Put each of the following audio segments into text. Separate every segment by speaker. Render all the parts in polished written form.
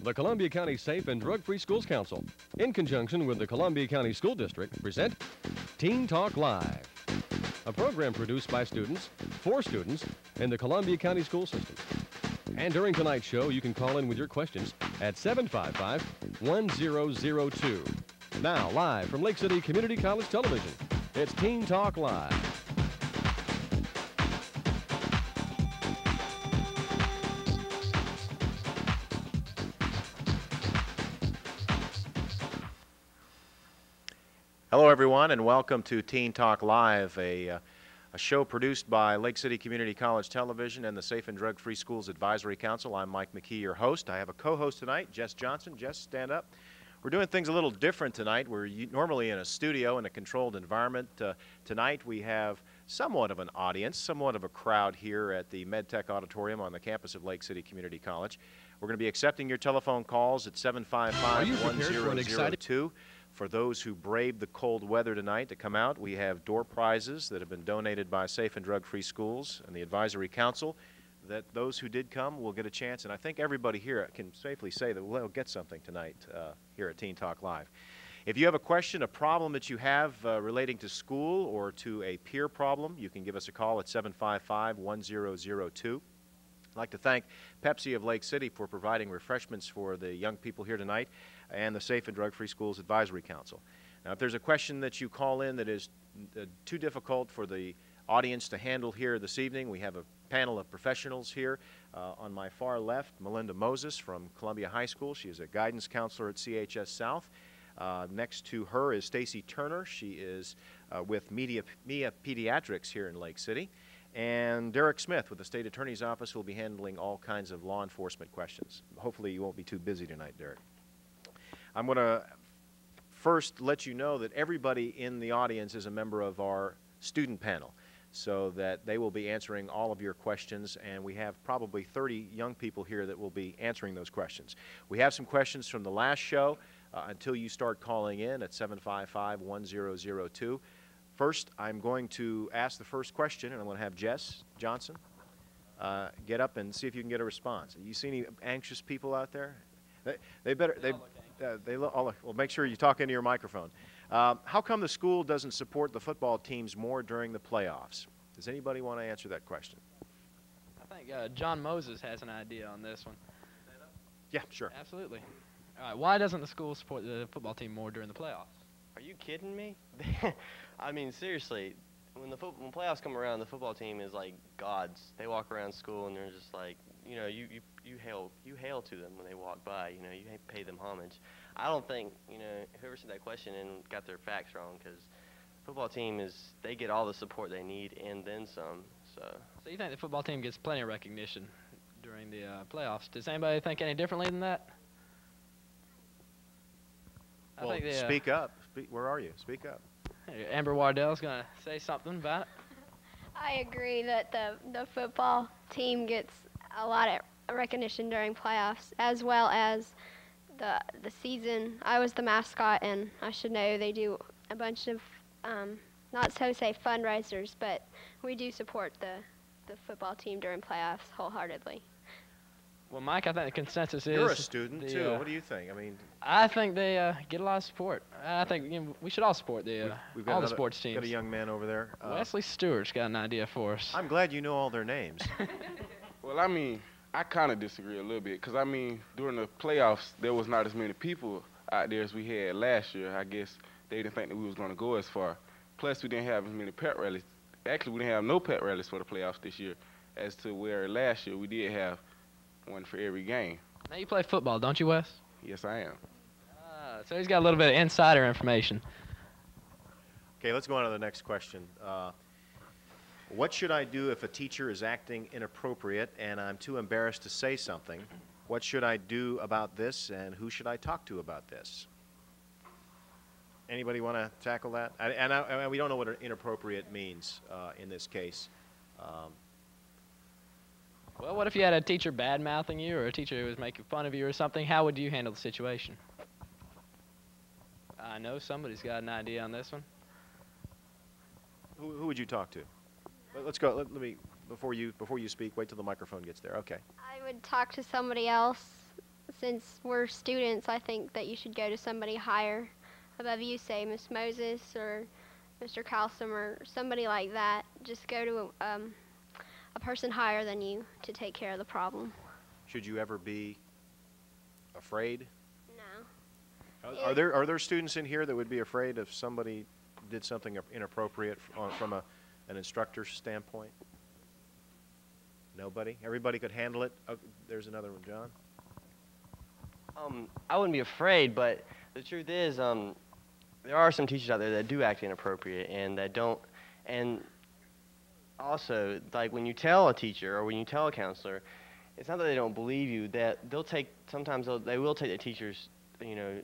Speaker 1: The Columbia County Safe and Drug-Free Schools Council, in conjunction with the Columbia County School District, present Teen Talk Live, a program produced by students, for students, in the Columbia County school system. And during tonight's show, you can call in with your questions at 755-1002. Now, live from Lake City Community College Television, it's Teen Talk Live.
Speaker 2: Hello, everyone, and welcome to Teen Talk Live, a show produced by Lake City Community College Television and the Safe and Drug-Free Schools Advisory Council. I'm Mike McKee, your host. I have a co-host tonight, Jess Johnson. Jess, stand up. We're doing things a little different tonight. We're normally in a studio in a controlled environment. Tonight we have somewhat of an audience, somewhat of a crowd here at the MedTech Auditorium on the campus of Lake City Community College. We're going to be accepting your telephone calls at 755-1002. For those who braved the cold weather tonight to come out, we have door prizes that have been donated by Safe and Drug-Free Schools and the Advisory Council, that those who did come will get a chance. And I think everybody here can safely say that we'll get something tonight here at Teen Talk Live. If you have a question, a problem that you have relating to school or to a peer problem, you can give us a call at 755-1002. I'd like to thank Pepsi of Lake City for providing refreshments for the young people here tonight, and the Safe and Drug-Free Schools Advisory Council. Now, if there's a question that you call in that is too difficult for the audience to handle here this evening, we have a panel of professionals here. On my far left, Melinda Moses from Columbia High School. She is a guidance counselor at CHS South. Next to her is Stacy Turner. She is with Mia Pediatrics here in Lake City. And Derek Smith with the State Attorney's Office will be handling all kinds of law enforcement questions. Hopefully you won't be too busy tonight, Derek. I'm going to first let you know that everybody in the audience is a member of our student panel, so that they will be answering all of your questions, and we have probably 30 young people here that will be answering those questions. We have some questions from the last show until you start calling in at 755-1002. First, I'm going to ask the first question, and I'm going to have Jess Johnson get up and see if you can get a response. You see any anxious people out there? They better. Well, make sure you talk into your microphone. How come the school doesn't support the football teams more during the playoffs? Does anybody want to answer that question?
Speaker 3: I think John Moses has an idea on this one.
Speaker 2: Yeah, sure.
Speaker 3: Absolutely. All right, why doesn't the school support the football team more during the playoffs?
Speaker 4: Are you kidding me? I mean, seriously, when playoffs come around, the football team is like gods. They walk around school and they're just like, you know, you hail to them when they walk by. You know, you pay them homage. I don't think, you know, whoever said that question and got their facts wrong, because football team they get all the support they need and then some. So
Speaker 3: you think the football team gets plenty of recognition during the playoffs? Does anybody think any differently than that?
Speaker 2: Well, speak up. Where are you? Speak up.
Speaker 3: Amber Wardell's going to say something about it.
Speaker 5: I agree that the football team gets a lot of recognition during playoffs, as well as the season. I was the mascot, and I should know they do a bunch of, not so say fundraisers, but we do support the football team during playoffs wholehearedly.
Speaker 3: Well, Mike, I think the consensus is...
Speaker 2: You're a student, too. What do you think?
Speaker 3: I think they get a lot of support. I think we should all support all the sports teams.
Speaker 2: We've got a young man over there.
Speaker 3: Wesley Stewart's got an idea for us.
Speaker 2: I'm glad you know all their names.
Speaker 6: Well, I kind of disagree a little bit, because, during the playoffs, there was not as many people out there as we had last year. I guess they didn't think that we was going to go as far. Plus, we didn't have as many pet rallies. Actually, we didn't have no pet rallies for the playoffs this year, as to where last year we did have one for every game.
Speaker 3: Now you play football, don't you, Wes?
Speaker 6: Yes, I am.
Speaker 3: So he's got a little bit of insider information.
Speaker 2: Okay, let's go on to the next question. What should I do if a teacher is acting inappropriate and I'm too embarrassed to say something? What should I do about this, and who should I talk to about this? Anybody want to tackle that? And we don't know what inappropriate means in this case.
Speaker 3: Well, what if you had a teacher bad-mouthing you, or a teacher who was making fun of you or something? How would you handle the situation? I know somebody's got an idea on this one.
Speaker 2: Who would you talk to? Let's go. Let me before you speak. Wait till the microphone gets there. Okay.
Speaker 5: I would talk to somebody else, since we're students, I think that you should go to somebody higher above you, say Miss Moses or Mr. Calsum or somebody like that. Just go to a person higher than you to take care of the problem.
Speaker 2: Should you ever be afraid?
Speaker 5: No.
Speaker 2: Are there students in here that would be afraid if somebody did something inappropriate from an instructor's standpoint? Nobody? Everybody could handle it? Oh, there's another one, John.
Speaker 4: I wouldn't be afraid, but the truth is, there are some teachers out there that do act inappropriate and that don't. And also, like when you tell a teacher or when you tell a counselor, it's not that they don't believe you. That sometimes they will take the teacher's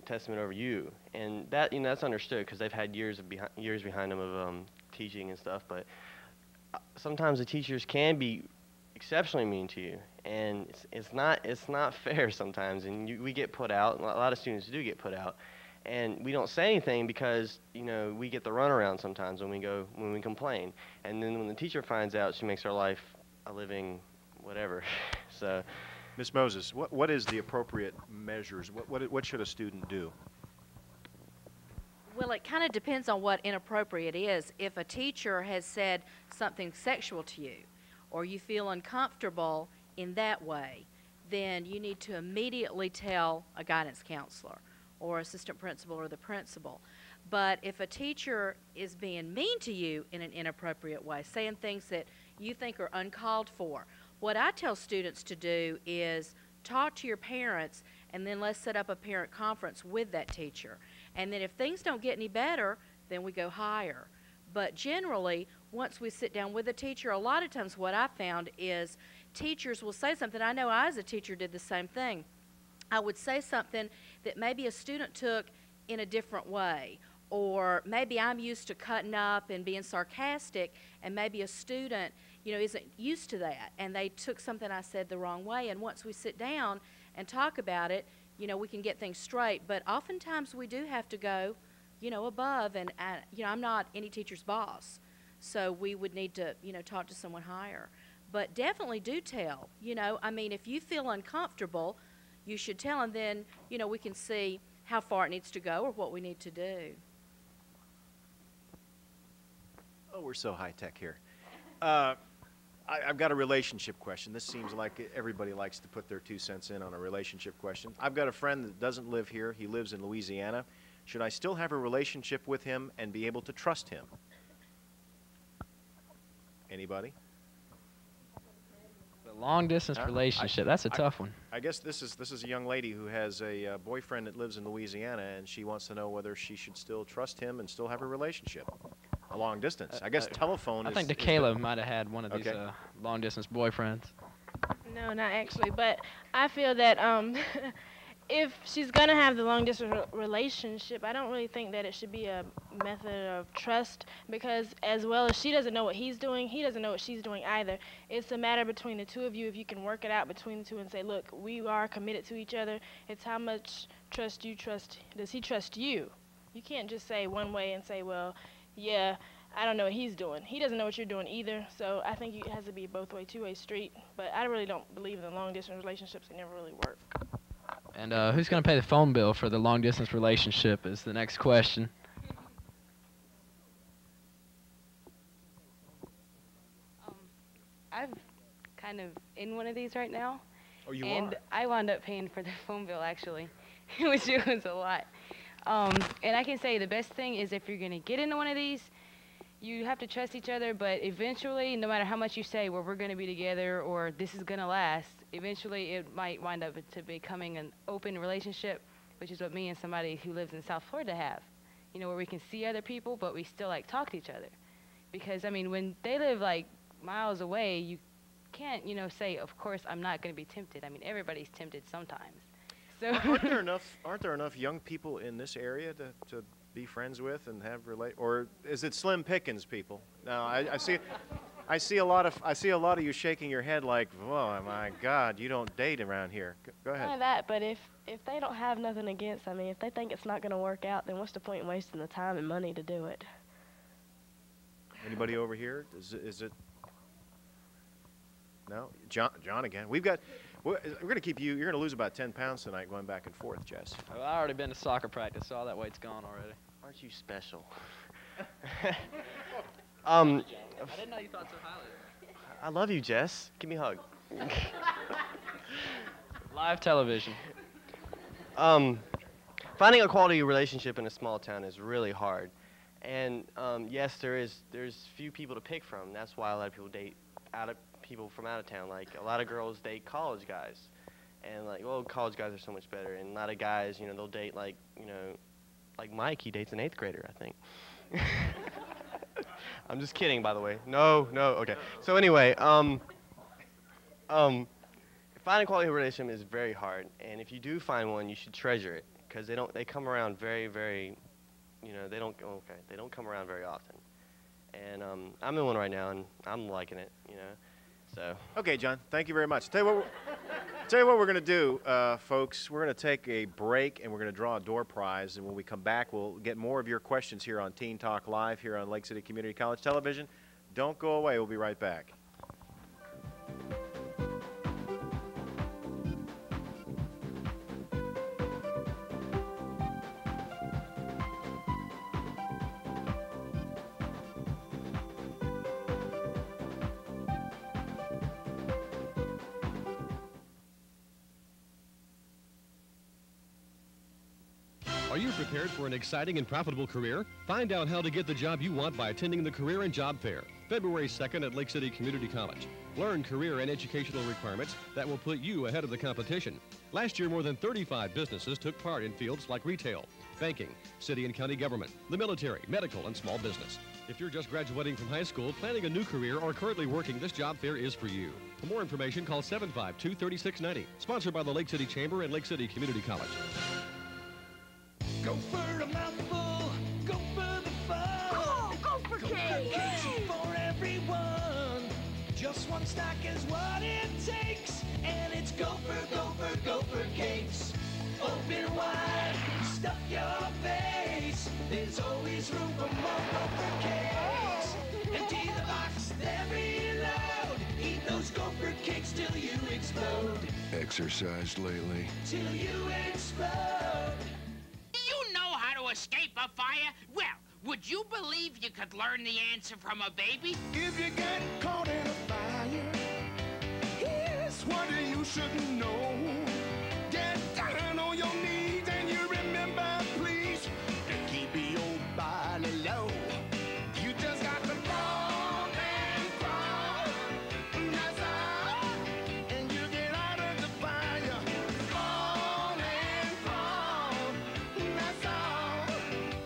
Speaker 4: testament over you, and that that's understood because they've had years behind them of teaching and stuff. But sometimes the teachers can be exceptionally mean to you, and it's not fair sometimes, and we get put out. A lot of students do get put out, and we don't say anything because we get the runaround sometimes when we complain, and then when the teacher finds out, she makes our life a living whatever. So,
Speaker 2: Ms. Moses, what is the appropriate measures? What should a student do?
Speaker 7: Well, it kind of depends on what inappropriate is. If a teacher has said something sexual to you, or you feel uncomfortable in that way, then you need to immediately tell a guidance counselor or assistant principal or the principal. But if a teacher is being mean to you in an inappropriate way, saying things that you think are uncalled for, what I tell students to do is talk to your parents, and then let's set up a parent conference with that teacher. And then if things don't get any better, then we go higher. But generally, once we sit down with a teacher, a lot of times what I found is teachers will say something. I know I as a teacher did the same thing. I would say something that maybe a student took in a different way, or maybe I'm used to cutting up and being sarcastic, and maybe a student isn't used to that, and they took something I said the wrong way. And once we sit down and talk about it, we can get things straight. But oftentimes we do have to go above, and I'm not any teacher's boss, so we would need to talk to someone higher. But definitely do tell. If you feel uncomfortable, you should tell, and then we can see how far it needs to go or what we need to do.
Speaker 2: Oh, we're so high tech here. I've got a relationship question. This seems like everybody likes to put their 2 cents in on a relationship question. I've got a friend that doesn't live here. He lives in Louisiana. Should I still have a relationship with him and be able to trust him? Anybody?
Speaker 3: The long-distance relationship, that's a tough one.
Speaker 2: I guess this is a young lady who has a boyfriend that lives in Louisiana, and she wants to know whether she should still trust him and still have a relationship. A long distance. I guess telephone
Speaker 3: I
Speaker 2: is...
Speaker 3: think DeKayla might have had one of these long-distance boyfriends.
Speaker 8: No, not actually, but I feel that if she's going to have the long-distance relationship, I don't really think that it should be a method of trust, because as well as she doesn't know what he's doing, he doesn't know what she's doing either. It's a matter between the two of you. If you can work it out between the two and say, look, we are committed to each other. It's how much does he trust you? You can't just say one way and say, well, yeah, I don't know what he's doing. He doesn't know what you're doing either. So I think it has to be both way, two-way street. But I really don't believe in long-distance relationships. They never really work.
Speaker 3: And who's going to pay the phone bill for the long-distance relationship is the next question.
Speaker 9: I'm kind of in one of these right now.
Speaker 2: Oh, you
Speaker 9: and
Speaker 2: are?
Speaker 9: I wound up paying for the phone bill, actually, which was a lot. And I can say the best thing is if you're going to get into one of these, you have to trust each other, but eventually, no matter how much you say, well, we're going to be together or this is going to last, eventually it might wind up to becoming an open relationship, which is what me and somebody who lives in South Florida have, where we can see other people, but we still, talk to each other. Because, when they live, miles away, you can't, say, of course, I'm not going to be tempted. Everybody's tempted sometimes. So
Speaker 2: aren't there enough young people in this area to be friends with and have or is it slim pickings, people? Now I see a lot of you shaking your head like, oh my God, you don't date around here. Go ahead.
Speaker 8: Not that, but if they don't have nothing against, if they think it's not going to work out, then what's the point in wasting the time and money to do it?
Speaker 2: Anybody over here? Is it? No, John again. We've got We're going to keep you. You're going to lose about 10 pounds tonight going back and forth, Jess.
Speaker 3: Well, I already been to soccer practice, so all that weight's gone already.
Speaker 4: Aren't you special?
Speaker 3: I didn't know you thought so highly of me.
Speaker 4: I love you, Jess. Give me a hug.
Speaker 3: Live television.
Speaker 4: Finding a quality relationship in a small town is really hard. And yes, there's few people to pick from. That's why a lot of people date people from out of town. Like a lot of girls date college guys, and like, well, college guys are so much better. And a lot of guys, they'll date like Mike. He dates an 8th grader, I think. I'm just kidding, by the way. No, okay. So anyway, finding a quality relationship is very hard. And if you do find one, you should treasure it, because they come around very, very, they don't come around very often. And I'm in one right now, and I'm liking it, So.
Speaker 2: Okay, John. Thank you very much. Tell you what we're going to do, folks. We're going to take a break, and we're going to draw a door prize. And when we come back, we'll get more of your questions here on Teen Talk Live here on Lake City Community College Television. Don't go away. We'll be right back.
Speaker 1: Are you prepared for an exciting and profitable career? Find out how to get the job you want by attending the Career and Job Fair, February 2nd at Lake City Community College. Learn career and educational requirements that will put you ahead of the competition. Last year, more than 35 businesses took part in fields like retail, banking, city and county government, the military, medical, and small business. If you're just graduating from high school, planning a new career, or currently working, this job fair is for you. For more information, call 752-3690. Sponsored by the Lake City Chamber and Lake City Community College.
Speaker 10: Go for a mouthful, go for the fun.
Speaker 11: Go for cake!
Speaker 10: Cakes for everyone. Just one snack is what it takes. And it's Gopher cakes. Open wide, stuff your face. There's always room for more Gopher cakes. Empty the box, they're reload. Eat those Gopher cakes till you explode.
Speaker 12: Exercised lately?
Speaker 10: Till you explode.
Speaker 11: You know how to escape a fire? Well, would you believe you could learn the answer from a baby?
Speaker 10: If you get caught in a fire, here's what you should know. Get down on your knees and you remember, please, to keep your body low. You just got to fall and crawl. That's all. And you get out of the fire. Fall and crawl. That's all.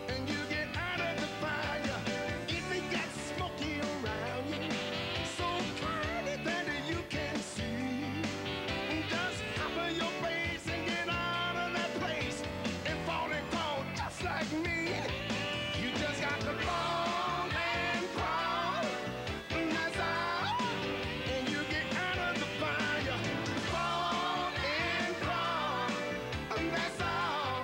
Speaker 10: And you get out of the fire. If it gets smoky around you, so tiny that you can see, just cover your face and get out of that place and fall and crawl just like me. You just got to fall and crawl. That's all. And you get out of the fire. Fall and crawl. That's all.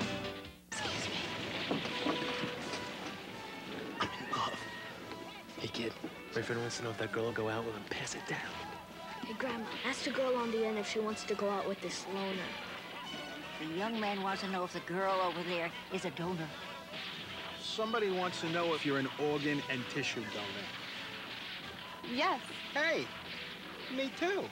Speaker 13: I'm in love. Hey, kid. Boyfriend wants to know if that girl will go out with him. Pass it down.
Speaker 14: Hey, Grandma, ask the girl on the end if she wants to go out with this loner.
Speaker 15: The young man wants to know if the girl over there is a donor.
Speaker 16: Somebody wants to know if you're an organ and tissue donor.
Speaker 17: Yes.
Speaker 16: Hey, me too.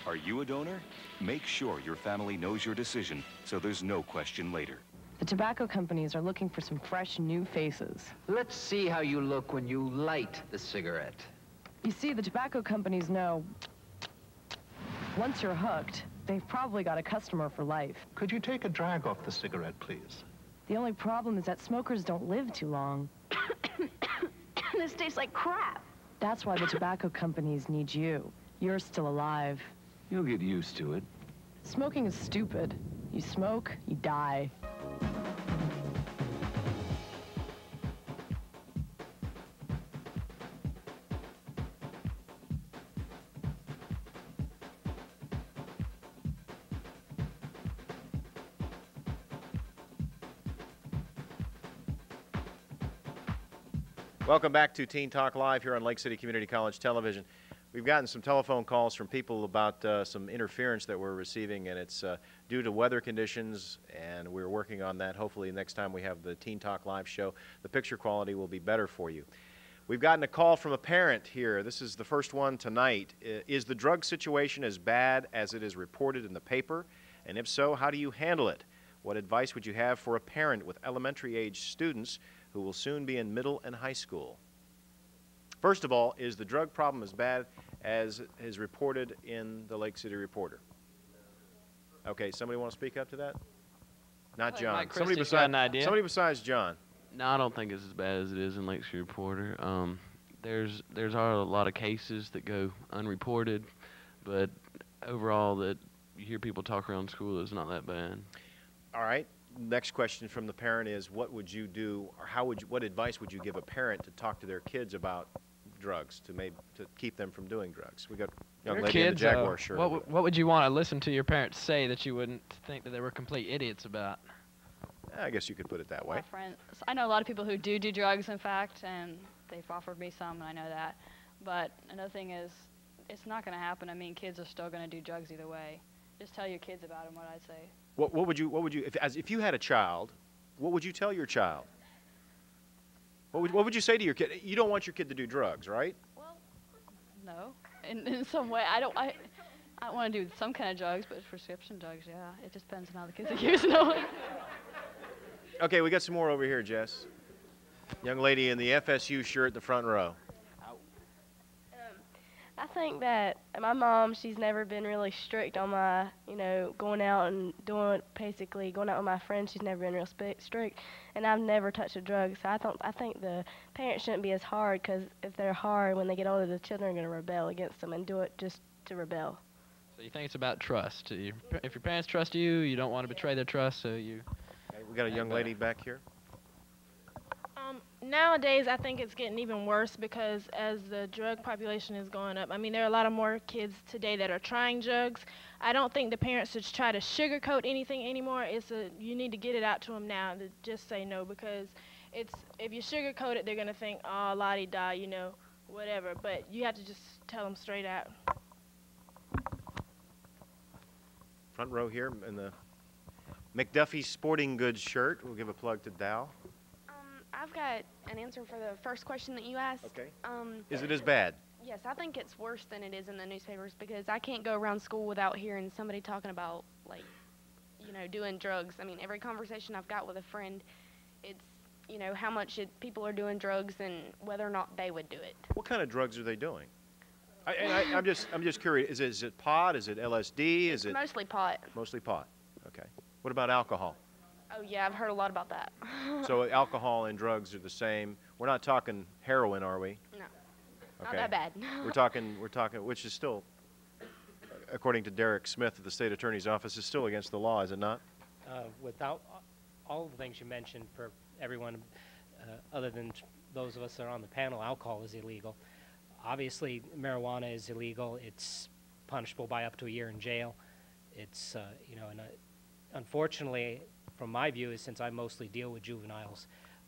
Speaker 18: Are you a donor? Make sure your family knows your decision so there's no question later.
Speaker 19: The tobacco companies are looking for some fresh new faces.
Speaker 20: Let's see how you look when you light the cigarette.
Speaker 19: You see, the tobacco companies know once you're hooked, they've probably got a customer for life.
Speaker 21: Could you take a drag off the cigarette, please?
Speaker 19: The only problem is that smokers don't live too long.
Speaker 14: This tastes like crap.
Speaker 19: That's why the tobacco companies need you. You're still alive.
Speaker 20: You'll get used to it.
Speaker 19: Smoking is stupid. You smoke, you die.
Speaker 2: Welcome back to Teen Talk Live here on Lake City Community College Television. We've gotten some telephone calls from people about some interference that we're receiving, and it's due to weather conditions, and we're working on that. Hopefully next time we have the Teen Talk Live show, the picture quality will be better for you. We've gotten a call from a parent here. This is the first one tonight. Is the drug situation as bad as it is reported in the paper? And if so, how do you handle it? What advice would you have for a parent with elementary-age students who will soon be in middle and high school? First of all, is the drug problem as bad as is reported in the Lake City Reporter? Okay, somebody want to speak up to that? Not John.
Speaker 3: Mike Christie's got an idea.
Speaker 2: Somebody besides John.
Speaker 17: No, I don't think it's as bad as it is in Lake City Reporter. There's a lot of cases that go unreported, but overall that you hear people talk around school, it's not that bad.
Speaker 2: All right. Next question from the parent is, what would you do, or what advice would you give a parent to talk to their kids about drugs, to keep them from doing drugs? We got a young
Speaker 3: Your
Speaker 2: lady in the
Speaker 3: kids,
Speaker 2: Jaguar shirt.
Speaker 3: what would you want to listen to your parents say that you wouldn't think that they were complete idiots about?
Speaker 2: I guess you could put it that way.
Speaker 22: My friends, I know a lot of people who do drugs, in fact, and they've offered me some, and I know that. But another thing is, it's not going to happen. I mean, kids are still going to do drugs either way. Just tell your kids about them, what I'd say.
Speaker 2: What would you, if you had a child, what would you tell your child? What would you say to your kid? You don't want your kid to do drugs, right?
Speaker 22: Well, no. In some way, I want to do some kind of drugs, but prescription drugs, yeah. It just depends on how the kids are using them.
Speaker 2: Okay, we got some more over here, Jess. Young lady in the FSU shirt, the front row.
Speaker 23: I think that my mom, she's never been really strict on my, going out and basically going out with my friends. She's never been real strict, and I've never touched a drug. So I think the parents shouldn't be as hard, because if they're hard, when they get older, the children are going to rebel against them and do it just to rebel.
Speaker 3: So you think it's about trust. If your parents trust you, you don't want to betray their trust, so you...
Speaker 2: Okay, we got a young lady back here.
Speaker 8: Nowadays, I think it's getting even worse, because as the drug population is going up, I mean, there are a lot of more kids today that are trying drugs. I don't think the parents should try to sugarcoat anything anymore. You need to get it out to them now, to just say no, because if you sugarcoat it, they're going to think, oh, la-di-da, whatever. But you have to just tell them straight out.
Speaker 2: Front row here in the McDuffie Sporting Goods shirt. We'll give a plug to Dow.
Speaker 24: I've got an answer for the first question that you asked.
Speaker 2: Okay. Is it as bad?
Speaker 24: Yes, I think it's worse than it is in the newspapers, because I can't go around school without hearing somebody talking about, doing drugs. I mean, every conversation I've got with a friend, it's, how much people are doing drugs and whether or not they would do it.
Speaker 2: What kind of drugs are they doing? I'm just curious. Is it pot? Is it LSD? Is it
Speaker 24: mostly pot?
Speaker 2: Mostly pot. Okay. What about alcohol?
Speaker 24: Oh yeah, I've heard a lot about that.
Speaker 2: So alcohol and drugs are the same. We're not talking heroin, are we?
Speaker 24: No.
Speaker 2: Okay.
Speaker 24: Not that bad.
Speaker 2: we're talking, which is still, according to Derek Smith at the State Attorney's Office, is still against the law, is it not?
Speaker 25: Without all the things you mentioned, for everyone other than those of us that are on the panel, alcohol is illegal. Obviously, marijuana is illegal. It's punishable by up to a year in jail. It's, and unfortunately, from my view, is since I mostly deal with juveniles,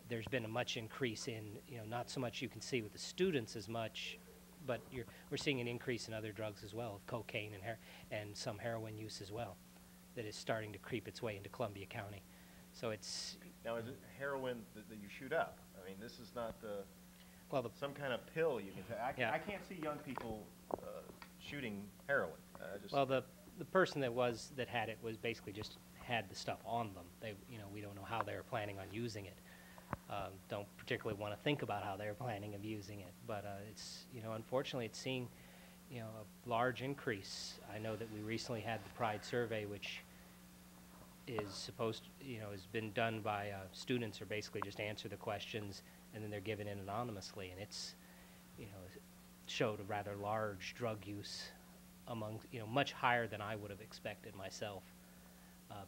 Speaker 25: there's been a much increase in, not so much you can see with the students as much, but we're seeing an increase in other drugs as well, of cocaine and some heroin use as well, that is starting to creep its way into Columbia County. So it's...
Speaker 2: Now, is it heroin that you shoot up? I mean, this is not some kind of pill you can take. I can't see young people shooting heroin.
Speaker 25: Well, the person that had it was basically just had the stuff on them. We don't know how they were planning on using it. Don't particularly want to think about how they're planning of using it, but it's, unfortunately it's seeing, a large increase. I know that we recently had the Pride survey, which is supposed to, has been done by students, or basically just answer the questions and then they're given in anonymously, and it's, showed a rather large drug use among, much higher than I would have expected myself.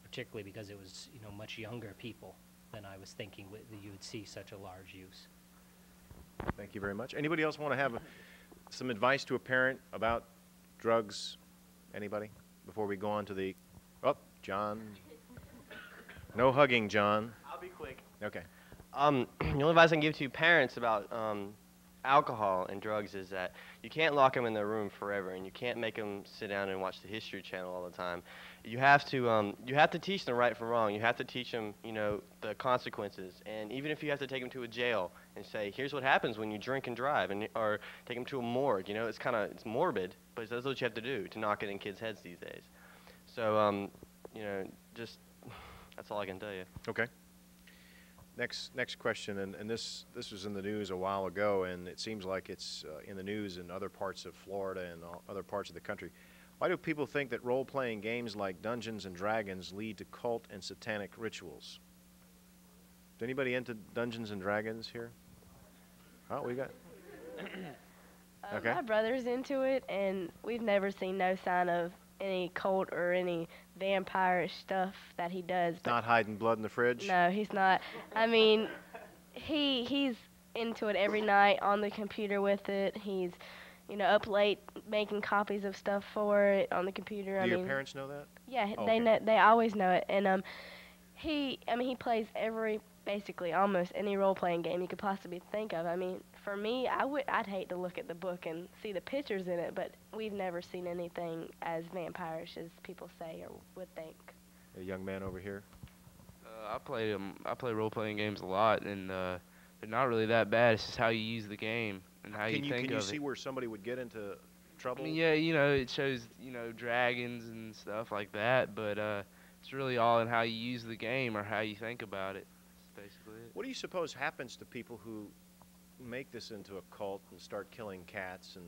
Speaker 25: Particularly because it was, much younger people than I was thinking that you would see such a large use.
Speaker 2: Thank you very much. Anybody else want to have some advice to a parent about drugs? Anybody? Before we go on to the... Oh, John. No hugging, John.
Speaker 4: I'll be quick.
Speaker 2: Okay.
Speaker 4: The only advice I can give to parents about alcohol and drugs is that you can't lock them in their room forever, and you can't make them sit down and watch the History Channel all the time. You have to teach them right from wrong. You have to teach them, you know, the consequences. And even if you have to take them to a jail and say, here's what happens when you drink and drive, or take them to a morgue, you know, it's morbid, but that's what you have to do to knock it in kids' heads these days. So, you know, just that's all I can tell you.
Speaker 2: Okay. Next question, and this was in the news a while ago, and it seems like it's in the news in other parts of Florida and other parts of the country. Why do people think that role-playing games like Dungeons and Dragons lead to cult and satanic rituals? Is anybody into Dungeons and Dragons here? Oh, we got. Okay.
Speaker 23: My brother's into it, and we've never seen no sign of any cult or any vampire stuff that he does. But
Speaker 2: Not hiding blood in the fridge?
Speaker 23: no, he's not. I mean, he's into it every night on the computer with it. He's, you know, up late making copies of stuff for it on the computer.
Speaker 2: Do your parents know that?
Speaker 23: Yeah,
Speaker 2: Oh,
Speaker 23: they
Speaker 2: okay.
Speaker 23: know. They always know it, and he plays basically almost any role-playing game you could possibly think of. I mean, for me, I'd hate to look at the book and see the pictures in it, but we've never seen anything as vampirish as people say or would think.
Speaker 2: A young man over here.
Speaker 17: I play role-playing games a lot, and they're not really that bad. It's just how you use the game and how you think
Speaker 2: Can you
Speaker 17: of
Speaker 2: see
Speaker 17: it.
Speaker 2: where somebody would get into trouble?
Speaker 17: I mean, yeah, you know, it shows, you know, dragons and stuff like that, but it's really all in how you use the game or how you think about it. That's basically it.
Speaker 2: What do you suppose happens to people who make this into a cult and start killing cats and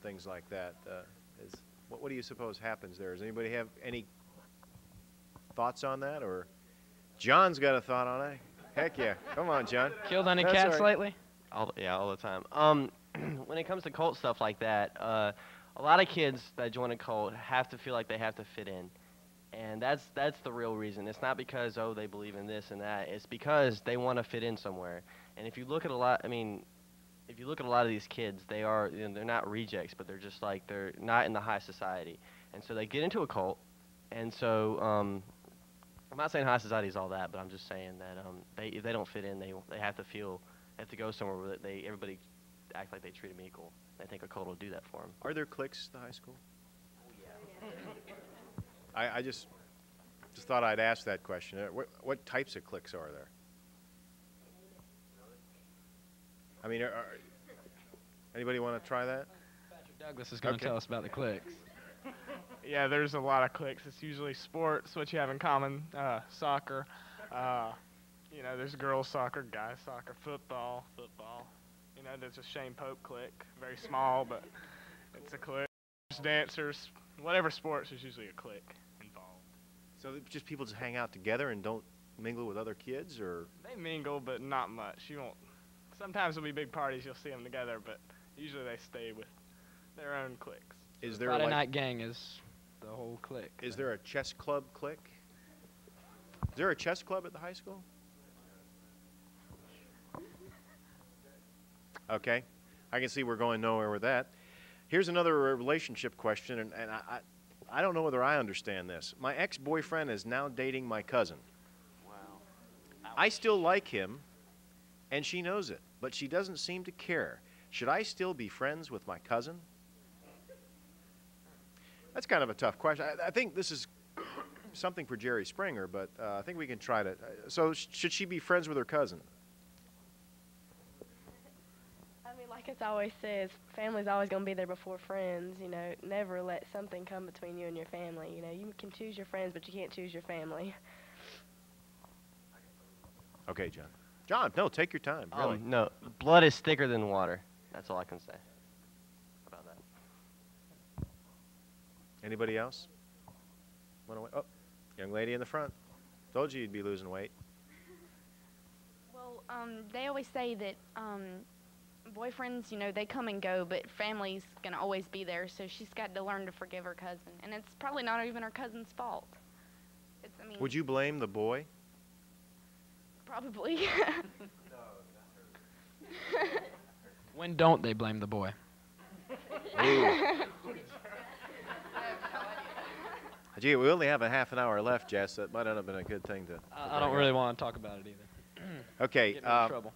Speaker 2: things like that? What do you suppose happens there? Does anybody have any thoughts on that? Or John's got a thought on it. Heck yeah. Come on, John.
Speaker 3: Killed any
Speaker 2: That's
Speaker 3: cats
Speaker 2: all right.
Speaker 3: lately?
Speaker 4: All the time. When it comes to cult stuff like that, a lot of kids that join a cult have to feel like they have to fit in. And that's the real reason. It's not because, oh, they believe in this and that. It's because they want to fit in somewhere. And if you look at a lot of these kids, they are, you know, they're not rejects, but they're just like, they're not in the high society. And so they get into a cult. And so I'm not saying high society is all that, but I'm just saying that if they don't fit in, they have to go somewhere where everybody act like they treat them equal. I think a cult will do that for them.
Speaker 2: Are there cliques at the high school? I just thought I'd ask that question. What types of cliques are there? I mean, anybody want to try that?
Speaker 3: Patrick Douglas is going to tell us about the cliques.
Speaker 1: Yeah, there's a lot of cliques. It's usually sports, what you have in common, soccer. You know, there's girls soccer, guys soccer, football. You know, there's a Shane Pope clique, very small, but it's a clique. There's dancers, whatever sports, there's usually a clique involved.
Speaker 2: So just people just hang out together and don't mingle with other kids, or?
Speaker 1: They mingle, but not much. You won't. Sometimes there'll be big parties, you'll see them together, but usually they stay with their own cliques.
Speaker 2: Is there
Speaker 3: Friday
Speaker 2: like,
Speaker 3: Night Gang is the whole clique.
Speaker 2: Is there a chess club clique? Is there a chess club at the high school? Okay, I can see we're going nowhere with that. Here's another relationship question, and I don't know whether I understand this. My ex-boyfriend is now dating my cousin. Wow. I still like him, and she knows it, but she doesn't seem to care. Should I still be friends with my cousin? That's kind of a tough question. I think this is something for Jerry Springer, but I think we can try to. So should she be friends with her cousin?
Speaker 23: I mean, like it's always says, family's always going to be there before friends. You know, never let something come between you and your family. You know, you can choose your friends, but you can't choose your family.
Speaker 2: Okay, John. John, no, take your time. Really.
Speaker 4: No, blood is thicker than water. That's all I can say about that.
Speaker 2: Anybody else? Oh, young lady in the front. Told you you'd be losing weight.
Speaker 24: Well, they always say that boyfriends, you know, they come and go, but family's gonna always be there. So she's got to learn to forgive her cousin, and it's probably not even her cousin's fault. I mean,
Speaker 2: Would you blame the boy?
Speaker 24: probably.
Speaker 3: When don't they blame the boy?
Speaker 2: Gee, we only have a half an hour left, Jess. That might not have been a good thing to.
Speaker 3: I don't really want to talk about it either.
Speaker 2: Okay.
Speaker 3: Get me in trouble.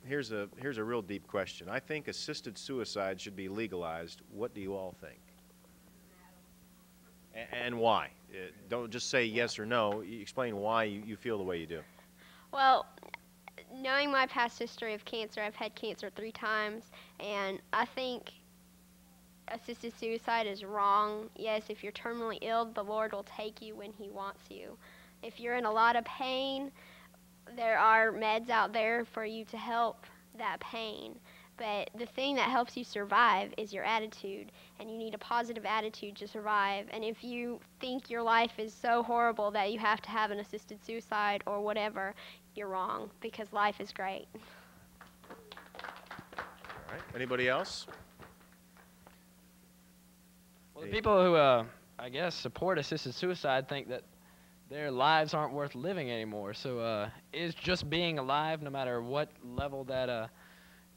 Speaker 2: here's a real deep question. I think assisted suicide should be legalized. What do you all think? And why? Don't just say yes or no. Explain why you feel the way you do.
Speaker 5: Well, knowing my past history of cancer, I've had cancer 3 times, and I think assisted suicide is wrong. Yes, if you're terminally ill, the Lord will take you when He wants you. If you're in a lot of pain, there are meds out there for you to help that pain. But the thing that helps you survive is your attitude, and you need a positive attitude to survive. And if you think your life is so horrible that you have to have an assisted suicide or whatever, you're wrong, because life is great.
Speaker 2: All right. Anybody else?
Speaker 3: Well, the people who, I guess, support assisted suicide think that their lives aren't worth living anymore. So is just being alive, no matter what level that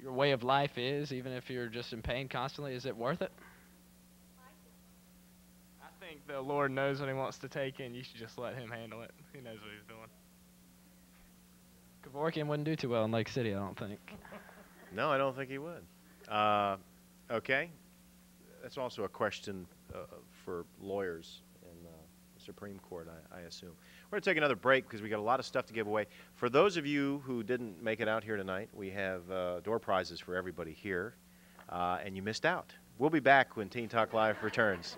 Speaker 3: your way of life is, even if you're just in pain constantly, is it worth it?
Speaker 1: I think the Lord knows what He wants to take, and you should just let Him handle it. He knows what He's doing.
Speaker 3: Kevorkian wouldn't do too well in Lake City, I don't think.
Speaker 2: No, I don't think he would. Okay. That's also a question for lawyers in the Supreme Court, I assume. We're going to take another break because we got a lot of stuff to give away. For those of you who didn't make it out here tonight, we have door prizes for everybody here, and you missed out. We'll be back when Teen Talk Live returns.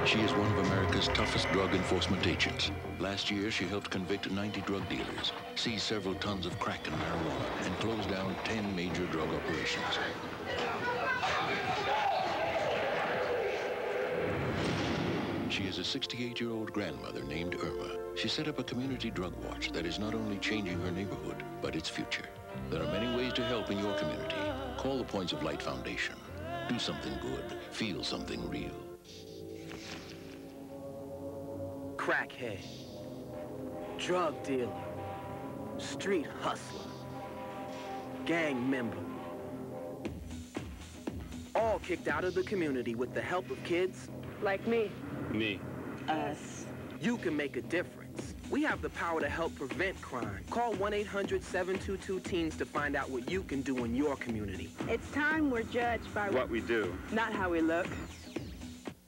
Speaker 6: She is one of America's toughest drug enforcement agents. Last year, she helped convict 90 drug dealers, seized several tons of crack and marijuana, and closed down 10 major drug operations. She is a 68-year-old grandmother named Irma. She set up a community drug watch that is not only changing her neighborhood, but its future. There are many ways to help in your community. Call the Points of Light Foundation. Do something good. Feel something real.
Speaker 7: Crackhead, drug dealer, street hustler, gang member. All kicked out of the community with the help of kids like me.
Speaker 13: Me.
Speaker 7: Us. You can make a difference. We have the power to help prevent crime. Call 1-800-722-TEENS to find out what you can do in your community.
Speaker 9: It's time we're judged by
Speaker 13: What we do.
Speaker 9: not how we look.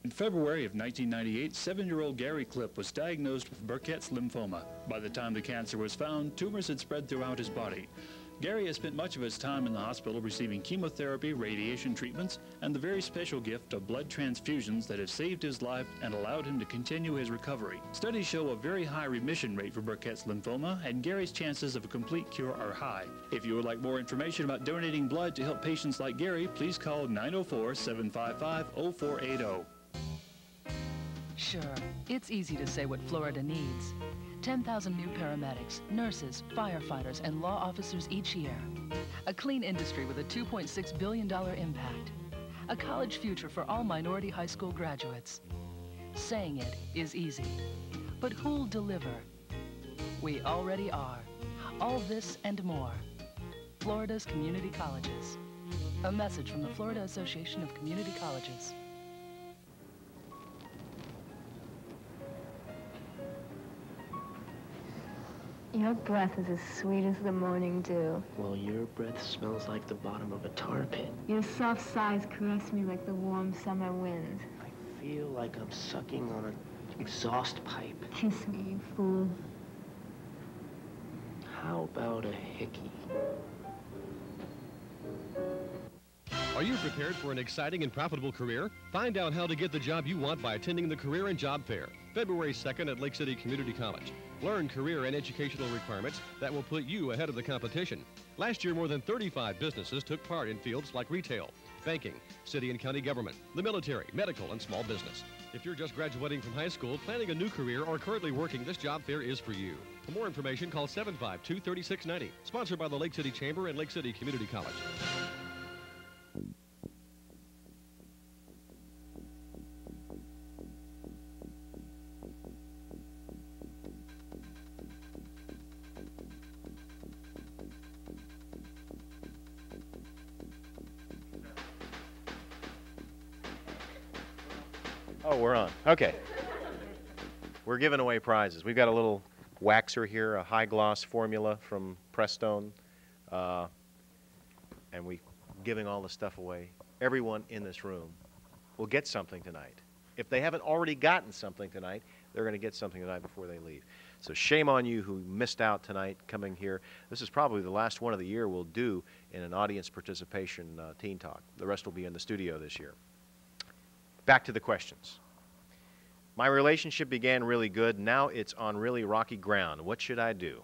Speaker 12: In February of 1998, 7-year-old Gary Clipp was diagnosed with Burkitt's lymphoma. By the time the cancer was found, tumors had spread throughout his body. Gary has spent much of his time in the hospital receiving chemotherapy, radiation treatments, and the very special gift of blood transfusions that have saved his life and allowed him to continue his recovery. Studies show a very high remission rate for Burkitt's lymphoma, and Gary's chances of a complete cure are high. If you would like more information about donating blood to help patients like Gary, please call 904-755-0480.
Speaker 26: Sure, it's easy to say what Florida needs. 10,000 new paramedics, nurses, firefighters, and law officers each year. A clean industry with a $2.6 billion impact. A college future for all minority high school graduates. Saying it is easy, but who'll deliver? We already are. All this and more. Florida's community colleges. A message from the Florida Association of Community Colleges.
Speaker 23: Your breath is as sweet as the morning dew.
Speaker 13: Well, your breath smells like the bottom of a tar pit.
Speaker 23: Your soft sighs caress me like the warm summer wind.
Speaker 13: I feel like I'm sucking on an exhaust pipe.
Speaker 23: Kiss me, you fool.
Speaker 13: How about a hickey?
Speaker 27: Are you prepared for an exciting and profitable career? Find out how to get the job you want by attending the Career and Job Fair, February 2nd at Lake City Community College. Learn career and educational requirements that will put you ahead of the competition. Last year, more than 35 businesses took part in fields like retail, banking, city and county government, the military, medical, and small business. If you're just graduating from high school, planning a new career, or currently working, this job fair is for you. For more information, call 752-3690. Sponsored by the Lake City Chamber and Lake City Community College.
Speaker 2: Oh, we're on. Okay. We're giving away prizes. We've got a little waxer here, a high gloss formula from Prestone, and we're giving all the stuff away. Everyone in this room will get something tonight. If they haven't already gotten something tonight, they're going to get something tonight before they leave. So shame on you who missed out tonight coming here. This is probably the last one of the year we'll do in an audience participation Teen Talk. The rest will be in the studio this year. Back to the questions. My relationship began really good. Now it's on really rocky ground. What should I do?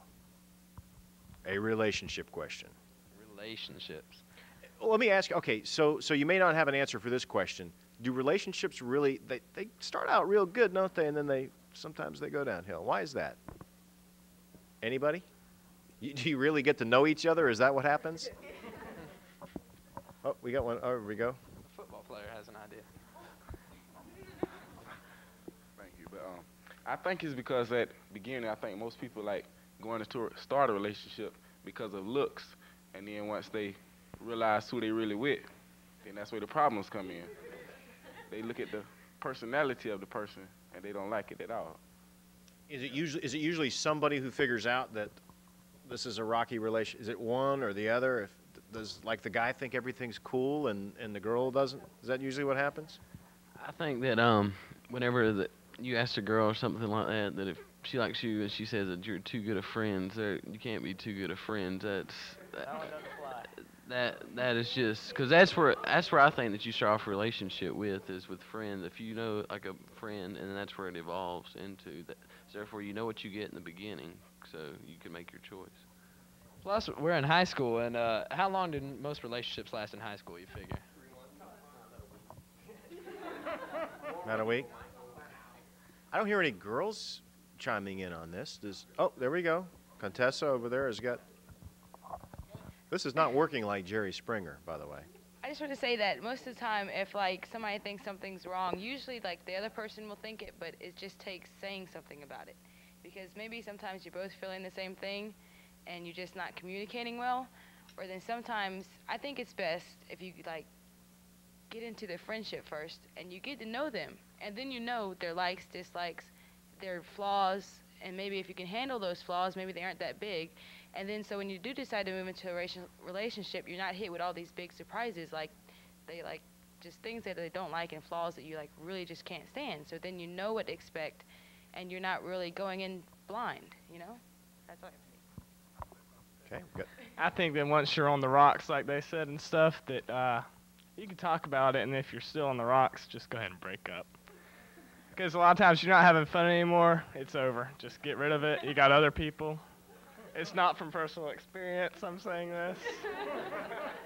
Speaker 2: A relationship question.
Speaker 3: Relationships.
Speaker 2: Well, let me ask you, okay, so you may not have an answer for this question. Do relationships really, they start out real good, don't they? And then sometimes they go downhill. Why is that? Anybody? Do you really get to know each other? Is that what happens? Oh, we got one. Oh, here we go.
Speaker 3: A football player has an idea.
Speaker 10: Thank you. But I think it's because at the beginning, I think most people like going to start a relationship because of looks. And then once they realize who they really with, then that's where the problems come in. They look at the personality of the person and they don't like it at all.
Speaker 2: Is it usually somebody who figures out that this is a rocky relationship? Is it one or the other? Does like the guy think everything's cool and the girl doesn't? Is that usually what happens?
Speaker 17: I think that whenever you ask a girl or something like that, that if she likes you and she says that you're too good of friends, you can't be too good of friends. That is just because that's where I think that you start off a relationship with is with friends. If you know like a friend, and that's where it evolves into that. So therefore, you know what you get in the beginning, so you can make your choice.
Speaker 3: Plus, we're in high school, and how long do most relationships last in high school? You figure?
Speaker 2: About a week. I don't hear any girls chiming in on this. Oh, there we go. Contessa over there has got. This is not working like Jerry Springer, by the way.
Speaker 11: I just want to say that most of the time, if like somebody thinks something's wrong, usually like the other person will think it, but it just takes saying something about it, because maybe sometimes you're both feeling the same thing, and you're just not communicating well, or then sometimes I think it's best if you like get into the friendship first, and you get to know them, and then you know their likes, dislikes, their flaws, and maybe if you can handle those flaws, maybe they aren't that big. And then so when you do decide to move into a relationship, you're not hit with all these big surprises, like they like just things that they don't like and flaws that you like really just can't stand. So then you know what to expect, and you're not really going in blind, you know? That's all I have to say.
Speaker 2: Okay, good.
Speaker 1: I think that once you're on the rocks, like they said and stuff, that you can talk about it, and if you're still on the rocks, just go ahead and break up. Because a lot of times you're not having fun anymore, it's over. Just get rid of it. You got other people. It's not from personal experience, I'm saying this.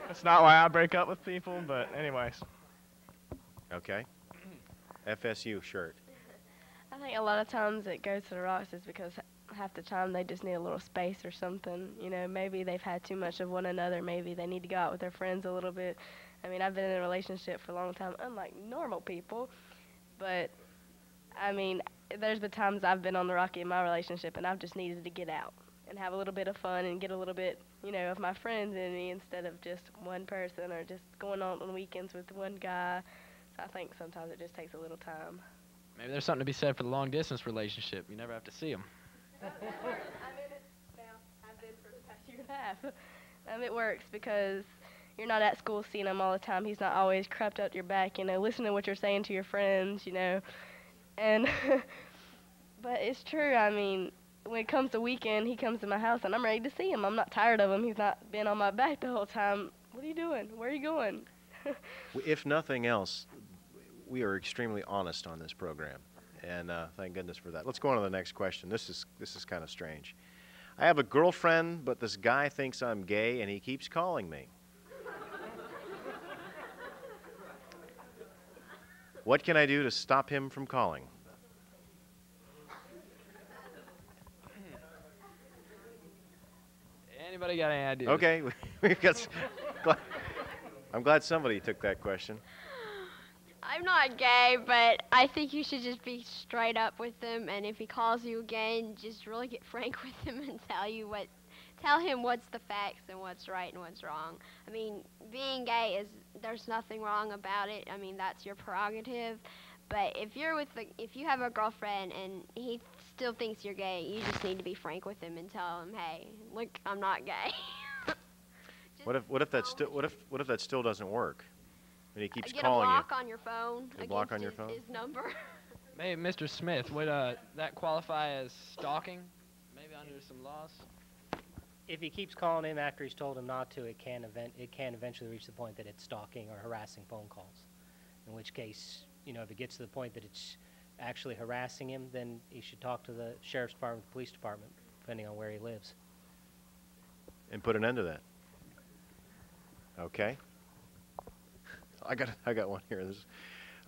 Speaker 1: It's not why I break up with people, but anyways.
Speaker 2: Okay. FSU shirt.
Speaker 23: I think a lot of times it goes to the rocks is because half the time they just need a little space or something. You know, maybe they've had too much of one another. Maybe they need to go out with their friends a little bit. I mean, I've been in a relationship for a long time, unlike normal people. But, I mean, there's been times I've been on the rocky in my relationship, and I've just needed to get out and have a little bit of fun and get a little bit, you know, of my friends in me instead of just one person or just going on the weekends with one guy. So I think sometimes it just takes a little time.
Speaker 3: Maybe there's something to be said for the long-distance relationship. You never have to see them.
Speaker 23: I'm in it now. I've been for the past year and a half. It works because you're not at school seeing him all the time. He's not always crept up your back, you know, listening to what you're saying to your friends, you know. And, but it's true. I mean, when it comes to weekend, he comes to my house, and I'm ready to see him. I'm not tired of him. He's not been on my back the whole time. What are you doing? Where are you going?
Speaker 2: If nothing else, we are extremely honest on this program, and thank goodness for that. Let's go on to the next question. This is kind of strange. I have a girlfriend, but this guy thinks I'm gay, and he keeps calling me. What can I do to stop him from calling?
Speaker 3: Anybody got any ideas?
Speaker 2: Okay, we've got. I'm glad somebody took that question.
Speaker 5: I'm not gay, but I think you should just be straight up with him, and if he calls you again, just really get frank with him and tell him what's the facts and what's right and what's wrong. I mean, being gay there's nothing wrong about it. I mean, that's your prerogative, But if you have a girlfriend and he still thinks you're gay, you just need to be frank with him and tell him, hey, look, I'm not gay.
Speaker 2: What if that still doesn't work? And he keeps
Speaker 5: Get
Speaker 2: calling
Speaker 5: a
Speaker 2: you.
Speaker 5: block on your phone.
Speaker 2: Get a block on your
Speaker 5: his,
Speaker 2: phone?
Speaker 5: His number.
Speaker 3: Maybe Mr. Smith, would that qualify as stalking? Maybe under some laws?
Speaker 25: If he keeps calling him after he's told him not to, it can eventually reach the point that it's stalking or harassing phone calls. In which case, you know, if it gets to the point that it's actually harassing him, then he should talk to the sheriff's department, the police department, depending on where he lives.
Speaker 2: And put an end to that. Okay. I got one here.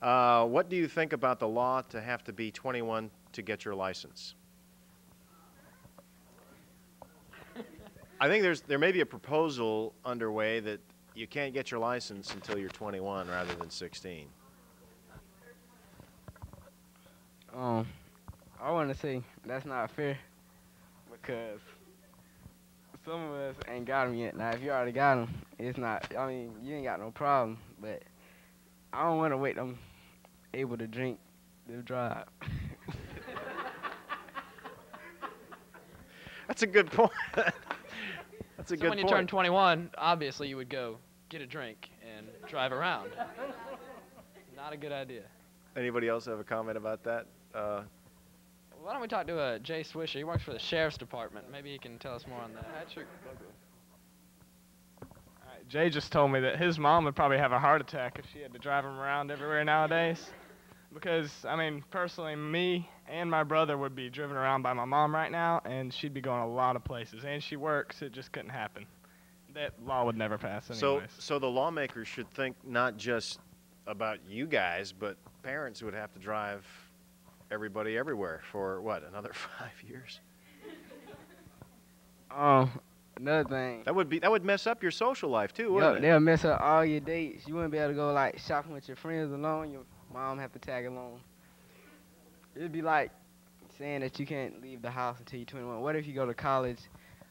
Speaker 2: What do you think about the law to have to be 21 to get your license? I think there may be a proposal underway that you can't get your license until you're 21 rather than 16.
Speaker 14: I want to say that's not fair because some of us ain't got them yet. Now, if you already got them, it's not, I mean, you ain't got no problem, but I don't want to wait them able to drink to drive.
Speaker 2: That's a good point. That's a
Speaker 3: So
Speaker 2: good
Speaker 3: when you
Speaker 2: point.
Speaker 3: turn 21, obviously you would go get a drink and drive around. Not a good idea.
Speaker 2: Anybody else have a comment about that?
Speaker 3: Why don't we talk to Jay Swisher? He works for the sheriff's department. Maybe he can tell us more on that.
Speaker 1: Jay just told me that his mom would probably have a heart attack if she had to drive him around everywhere nowadays. Because, I mean, personally, me and my brother would be driven around by my mom right now, and she'd be going a lot of places. And she works. It just couldn't happen. That law would never pass anyways.
Speaker 2: So the lawmakers should think not just about you guys, but parents would have to drive everybody everywhere for, what, another 5 years?
Speaker 14: Another thing.
Speaker 2: That would mess up your social life, too, wouldn't it?
Speaker 14: They'll mess up all your dates. You wouldn't be able to go, like, shopping with your friends alone. Your mom have to tag along. It'd be like saying that you can't leave the house until you're 21. What if you go to college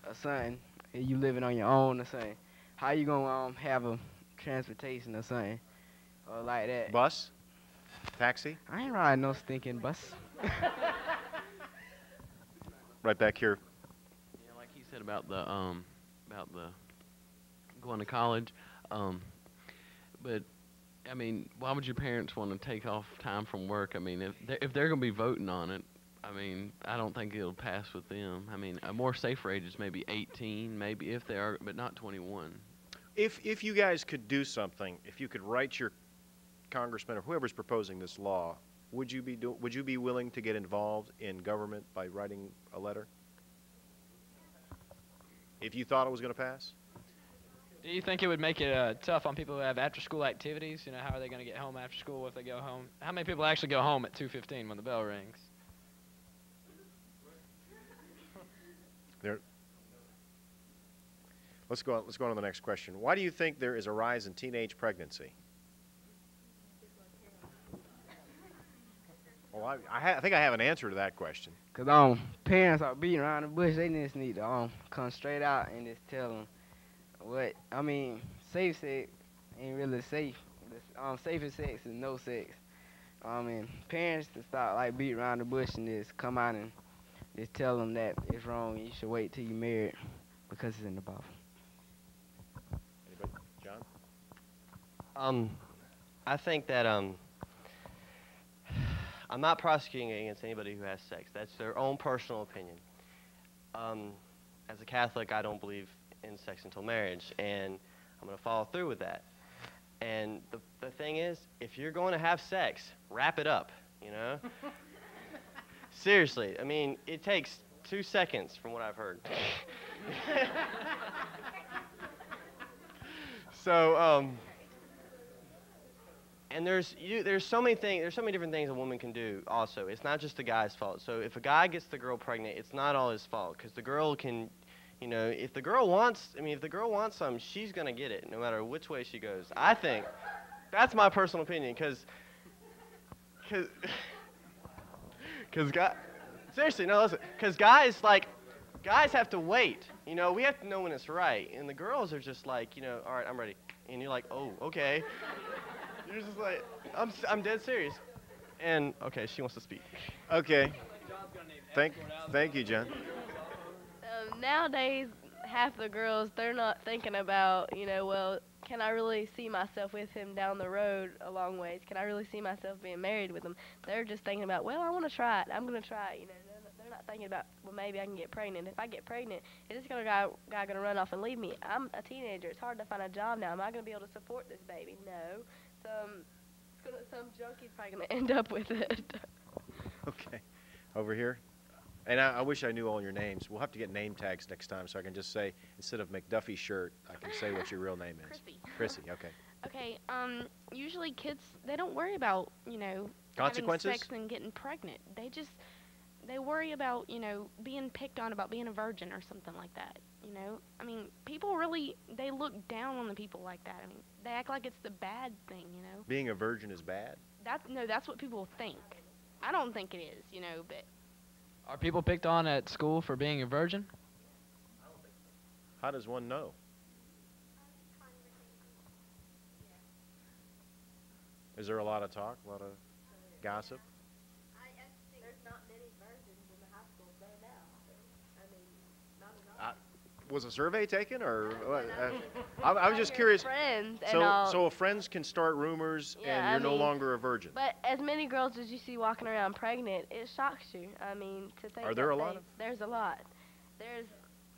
Speaker 14: or something and you living on your own or something? How you gonna have a transportation or something or like that?
Speaker 2: Bus? Taxi?
Speaker 14: I ain't riding no stinking bus.
Speaker 2: Right back here.
Speaker 17: Yeah, like he said about the going to college, but I mean, why would your parents want to take off time from work? I mean, if they're going to be voting on it, I mean, I don't think it'll pass with them. I mean, a more safer age is maybe 18, maybe if they are, but not 21.
Speaker 2: If you guys could do something, if you could write your congressman or whoever's proposing this law, would you be willing to get involved in government by writing a letter? If you thought it was going to pass?
Speaker 3: Do you think it would make it tough on people who have after-school activities? You know, how are they going to get home after school if they go home? How many people actually go home at 2:15 when the bell rings?
Speaker 2: Let's go on to the next question. Why do you think there is a rise in teenage pregnancy? Well, I think I have an answer to that question.
Speaker 14: Because parents are beating around the bush. They just need to come straight out and just tell them what. I mean, safe sex ain't really safe. Safer sex is no sex. I mean, parents to stop like beating around the bush and just come out and just tell them that it's wrong. You should wait till you're married because it's in the Bible.
Speaker 2: Anybody? John?
Speaker 4: I think that I'm not prosecuting against anybody who has sex. That's their own personal opinion. As a Catholic, I don't believe in sex until marriage, and I'm going to follow through with that. And the thing is, if you're going to have sex, wrap it up, you know? Seriously, I mean, it takes 2 seconds from what I've heard. So, and there's so many different things a woman can do also. It's not just the guy's fault. So if a guy gets the girl pregnant, it's not all his fault, because the girl can, you know, if the girl wants something, she's going to get it no matter which way she goes. I think that's my personal opinion, because seriously, no, listen, because guys have to wait. You know, we have to know when it's right, and the girls are just like, you know, all right, I'm ready, and you're like, oh, okay. You're just like, I'm dead serious. And okay, she wants to speak.
Speaker 2: Okay. Thank you, John.
Speaker 23: Nowadays, half the girls, they're not thinking about, you know, well, can I really see myself with him down the road a long ways? Can I really see myself being married with him? They're just thinking about, well, I want to try it. I'm going to try it. You know, they're not thinking about, well, maybe I can get pregnant. If I get pregnant, is this guy going to run off and leave me? I'm a teenager. It's hard to find a job now. Am I going to be able to support this baby? No. Some junkie's probably going to end up with it.
Speaker 2: Okay. Over here. And I wish I knew all your names. We'll have to get name tags next time so I can just say, instead of McDuffie shirt, I can say what your real name is. Chrissy, okay.
Speaker 24: Okay, usually kids, they don't worry about, you know,
Speaker 2: Consequences?
Speaker 24: having sex and getting pregnant. They worry about, you know, being picked on about being a virgin or something like that, you know? I mean, people really, they look down on the people like that. I mean, they act like it's the bad thing, you know?
Speaker 2: Being a virgin is bad?
Speaker 24: That's what people think. I don't think it is, you know, but...
Speaker 3: Are people picked on at school for being a virgin?
Speaker 2: How does one know? Is there a lot of talk, a lot of gossip?
Speaker 23: There's not many virgins in the high school there now. I mean, not at all.
Speaker 2: Was a survey taken, or what? I'm just curious.
Speaker 23: Friends and all.
Speaker 2: So friends can start rumors, and you're no longer a virgin.
Speaker 23: But as many girls as you see walking around pregnant, it shocks you. I mean, to think.
Speaker 2: Are there a lot of?
Speaker 23: There's a lot.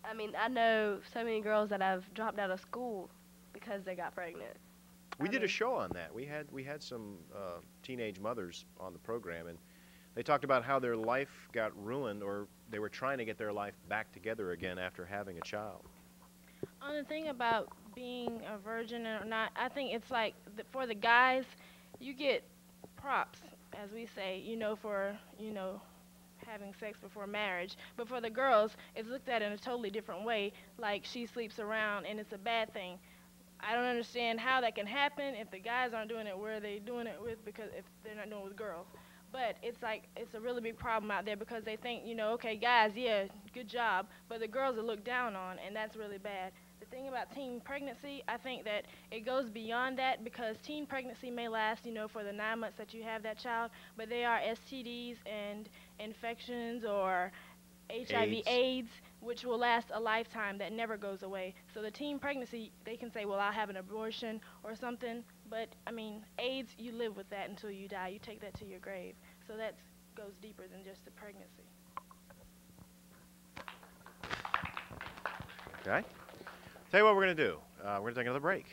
Speaker 23: I mean, I know so many girls that have dropped out of school because they got pregnant.
Speaker 2: We did a show on that. We had some teenage mothers on the program, and they talked about how their life got ruined, or they were trying to get their life back together again after having a child.
Speaker 8: On the thing about being a virgin or not, I think it's like for the guys, you get props, as we say, you know, for, you know, having sex before marriage. But for the girls, it's looked at in a totally different way, like she sleeps around and it's a bad thing. I don't understand how that can happen if the guys aren't doing it. Where are they doing it with? Because if they're not doing it with girls. But it's like, it's a really big problem out there because they think, you know, okay, guys, yeah, good job, but the girls are looked down on, and that's really bad. The thing about teen pregnancy, I think that it goes beyond that because teen pregnancy may last, you know, for the 9 months that you have that child, but there are STDs and infections or HIV, AIDS, which will last a lifetime that never goes away. So the teen pregnancy, they can say, well, I'll have an abortion or something, but, I mean, AIDS, you live with that until you die. You take that to your grave. So that goes deeper than just the pregnancy.
Speaker 2: Okay. Tell you what we're going to do. We're going to take another break,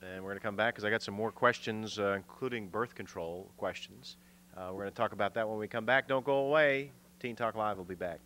Speaker 2: and we're going to come back because I got some more questions, including birth control questions. We're going to talk about that when we come back. Don't go away. Teen Talk Live will be back.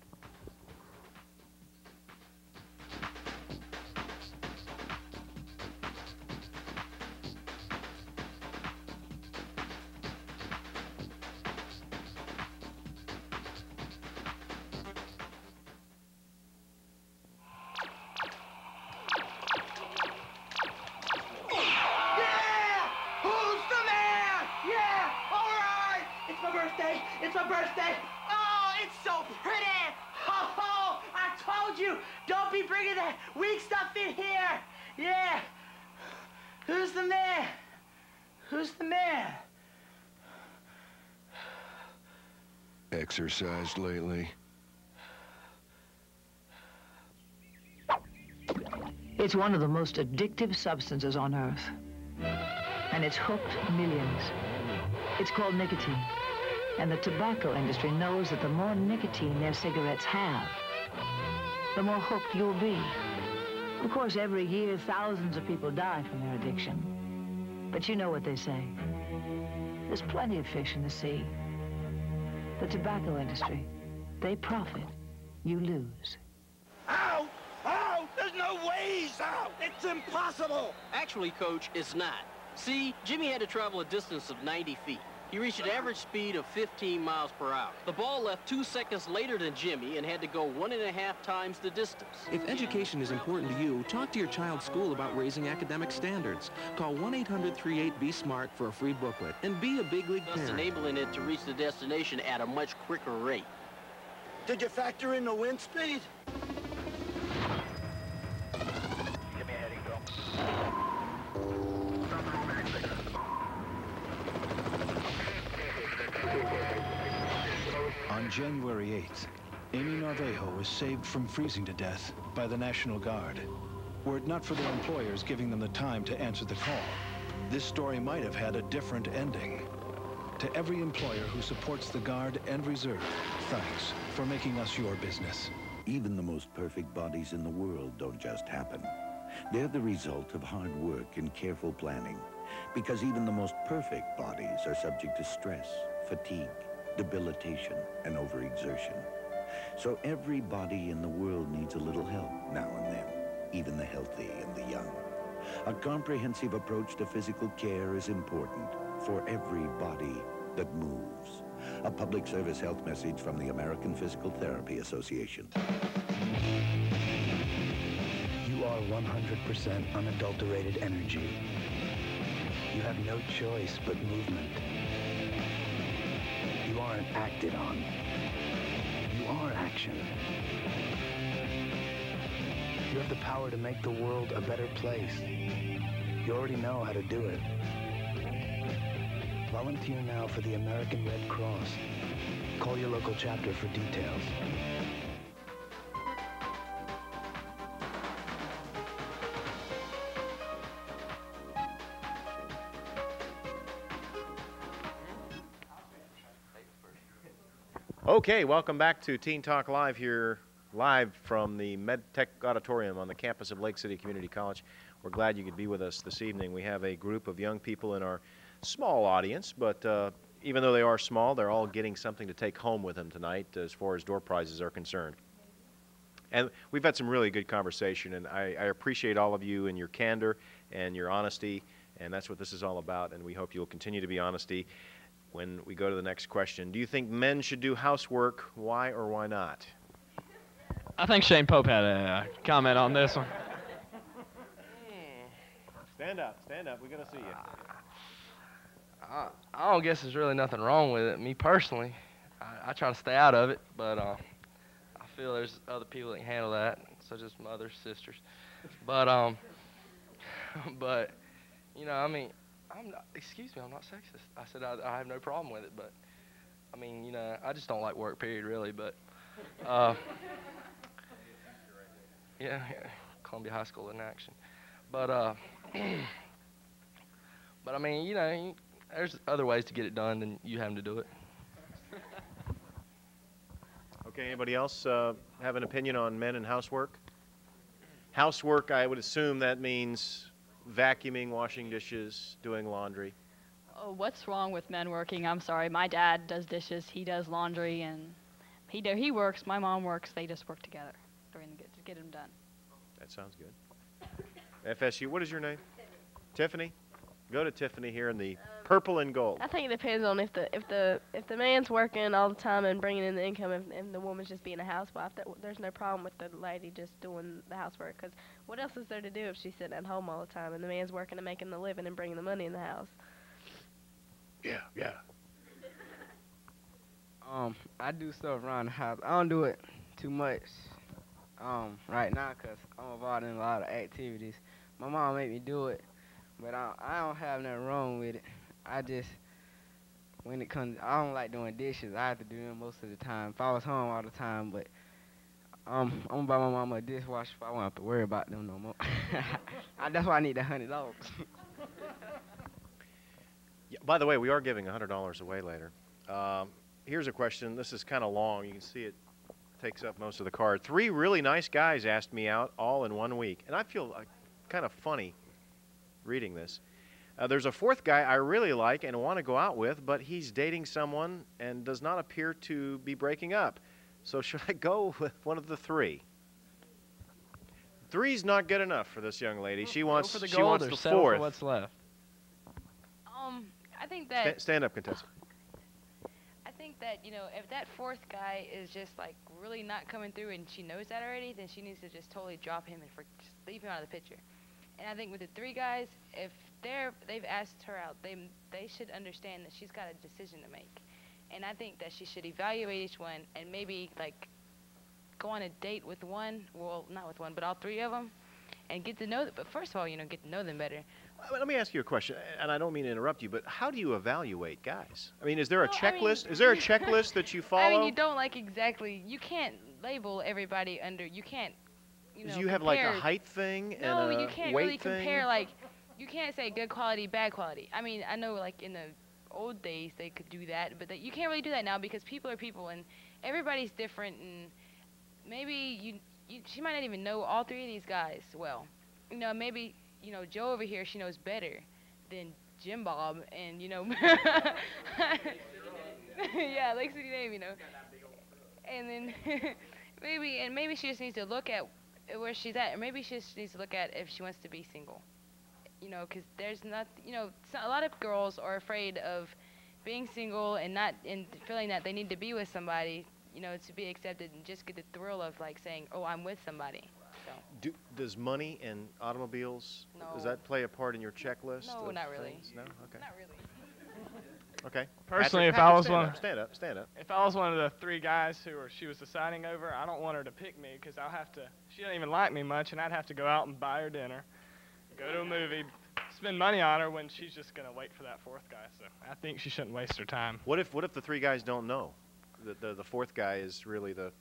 Speaker 6: Exercised lately?
Speaker 15: It's one of the most addictive substances on Earth. And it's hooked millions. It's called nicotine. And the tobacco industry knows that the more nicotine their cigarettes have, the more hooked you'll be. Of course, every year, thousands of people die from their addiction. But you know what they say. There's plenty of fish in the sea. The tobacco industry, they profit, you lose.
Speaker 16: Out! Out! There's no way he's out! It's impossible!
Speaker 18: Actually, Coach, it's not. See, Jimmy had to travel a distance of 90 feet. He reached an average speed of 15 miles per hour. The ball left 2 seconds later than Jimmy and had to go 1.5 times the distance.
Speaker 19: If education is important to you, talk to your child's school about raising academic standards. Call 1-800-38-BE-SMART for a free booklet and be a big league
Speaker 18: Thus
Speaker 19: parent.
Speaker 18: enabling it to reach the destination at a much quicker rate.
Speaker 16: Did you factor in the wind speed?
Speaker 7: January 8th, Amy Narvajo was saved from freezing to death by the National Guard. Were it not for their employers giving them the time to answer the call, this story might have had a different ending. To every employer who supports the Guard and Reserve, thanks for making us your business.
Speaker 9: Even the most perfect bodies in the world don't just happen. They're the result of hard work and careful planning. Because even the most perfect bodies are subject to stress, fatigue, debilitation, and overexertion. So every body in the world needs a little help now and then, even the healthy and the young. A comprehensive approach to physical care is important for every body that moves. A public service health message from the American Physical Therapy Association.
Speaker 12: You are 100% unadulterated energy. You have no choice but movement. You aren't acted on. You are action. You have the power to make the world a better place. You already know how to do it. Volunteer now for the American Red Cross. Call your local chapter for details.
Speaker 2: Okay, welcome back to Teen Talk Live here, live from the MedTech Auditorium on the campus of Lake City Community College. We're glad you could be with us this evening. We have a group of young people in our small audience, but even though they are small, they're all getting something to take home with them tonight as far as door prizes are concerned. And we've had some really good conversation, and I appreciate all of you and your candor and your honesty, and that's what this is all about, and we hope you'll continue to be honesty. When we go to the next question, do you think men should do housework? Why or why not?
Speaker 3: I think Shane Pope had a comment on this one.
Speaker 2: Stand up, we're going to see you.
Speaker 20: I don't guess there's really nothing wrong with it. Me personally, I try to stay out of it, but I feel there's other people that can handle that, such as mothers, sisters. But but you know, I mean, excuse me, I'm not sexist. I said I have no problem with it, but I mean, you know, I just don't like work, period, really. But yeah, Columbia High School in action. But but I mean, you know, there's other ways to get it done than you having to do it.
Speaker 2: Okay, anybody else have an opinion on men and housework? Housework, I would assume that means vacuuming, washing dishes, doing laundry.
Speaker 21: Oh, what's wrong with men working? I'm sorry. My dad does dishes, he does laundry, and he works, my mom works. They just work together to get them done.
Speaker 2: That sounds good. FSU, what is your name? Tiffany? Go to Tiffany here in the purple and gold.
Speaker 23: I think it depends on if the man's working all the time and bringing in the income, and the woman's just being a housewife. There's no problem with the lady just doing the housework, because what else is there to do if she's sitting at home all the time and the man's working and making the living and bringing the money in the house?
Speaker 20: Yeah.
Speaker 14: I do stuff around the house. I don't do it too much right now because I'm involved in a lot of activities. My mom made me do it, but I don't have nothing wrong with it. I just, when it comes, I don't like doing dishes. I have to do them most of the time. If I was home all the time, but I'm gonna buy my mama a dishwasher if I won't have to worry about them no more. That's why I need $100.
Speaker 2: Yeah, by the way, we are giving $100 away later. Here's a question. This is kind of long. You can see it takes up most of the card. 3 really nice guys asked me out all in 1 week, and I feel kind of funny reading this. There's a 4th guy I really like and want to go out with, but he's dating someone and does not appear to be breaking up. So should I go with one of the 3? 3's not good enough for this young lady. She wants
Speaker 3: the
Speaker 2: she wants
Speaker 3: or
Speaker 2: the
Speaker 3: settle
Speaker 2: 4th.
Speaker 3: for what's left.
Speaker 11: I think that
Speaker 2: Stand up, contestant.
Speaker 11: I think that, you know, if that 4th guy is just like really not coming through and she knows that already, then she needs to just totally drop him and just leave him out of the picture. And I think with the 3 guys, if they've asked her out, they should understand that she's got a decision to make. And I think that she should evaluate each one and maybe like go on a date with one, well, not with one, but all 3 of them, and get to know. But first of all, get to know them better.
Speaker 2: Let me ask you a question, and I don't mean to interrupt you, but how do you evaluate guys? I mean, is there a
Speaker 11: Well, I mean-
Speaker 2: checklist? Is there a checklist that you follow?
Speaker 11: I mean, you don't exactly. You can't label everybody under. You can't.
Speaker 2: Do you have like a
Speaker 11: compare-
Speaker 2: height thing
Speaker 11: No,
Speaker 2: and a
Speaker 11: you can't
Speaker 2: weight
Speaker 11: really
Speaker 2: thing?
Speaker 11: compare. You can't say good quality, bad quality. I mean, I know in the old days they could do that, but you can't really do that now because people are people and everybody's different. And maybe she might not even know all three of these guys well. Maybe Joe over here she knows better than Jim Bob, and yeah, Lake City name, and then maybe she just needs to look at where she's at, or maybe she just needs to look at if she wants to be single. Because there's not, a lot of girls are afraid of being single and feeling that they need to be with somebody, to be accepted and just get the thrill of saying, oh, I'm with somebody. So.
Speaker 2: Does money and automobiles, does
Speaker 11: No.
Speaker 2: that play a part in your checklist?
Speaker 11: No,
Speaker 2: of
Speaker 11: not really.
Speaker 2: things? No? Okay.
Speaker 11: Not really.
Speaker 2: Okay.
Speaker 1: Personally,
Speaker 2: Patrick,
Speaker 1: if I was
Speaker 2: stand
Speaker 1: one,
Speaker 2: up, stand up, stand up.
Speaker 1: If I was one of the three guys she was deciding over, I don't want her to pick me because I'll have to. She doesn't even like me much, and I'd have to go out and buy her dinner, go to a movie, spend money on her when she's just gonna wait for that fourth guy. So I think she shouldn't waste her time.
Speaker 2: What if the three guys don't know? The fourth guy is really the.